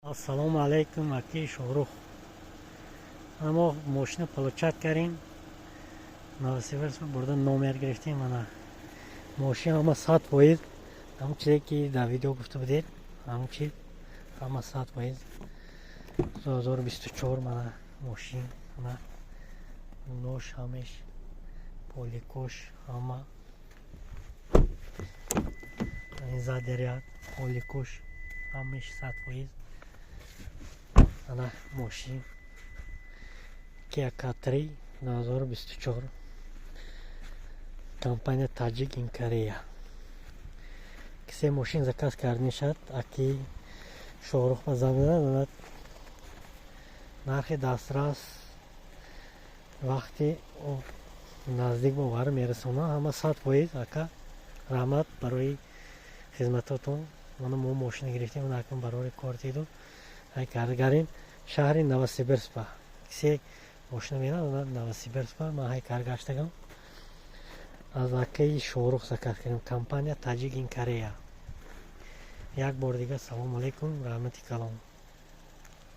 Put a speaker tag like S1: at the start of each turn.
S1: Assalomu alaykum aka Sho'ruh. Ama moshina получать کردیم. Новосибирск burada номер گرفتیم. mana ماشین همه 100% همون چیزی که در ویدیو گفته بودید همون چیز همه 100% 2024 mana ماشین mana نوش همش پولیکوش همه این زدریات پولیکوش همش 100% mana ماشین Kia K3 2024 компания Tajik in Korea. کسی ماشین заказ کردن شد اکی شوروخ با زمینه نرخ دسترس وقتی نزدیک به وار میرسونه همه 100% اکا رحمت برای خدمتاتون. ما ماشین گرفتیم اون اکم برای کارتیدو ای کارگرین شهر نوسیبیرسک کسی ماشین میاد نوسیبیرسک ما های کار گشتگم از اکی شوروخ заказ کردیم компания Tajik in Korea. یک بار دیگه سلام علیکم رحمتی کلام.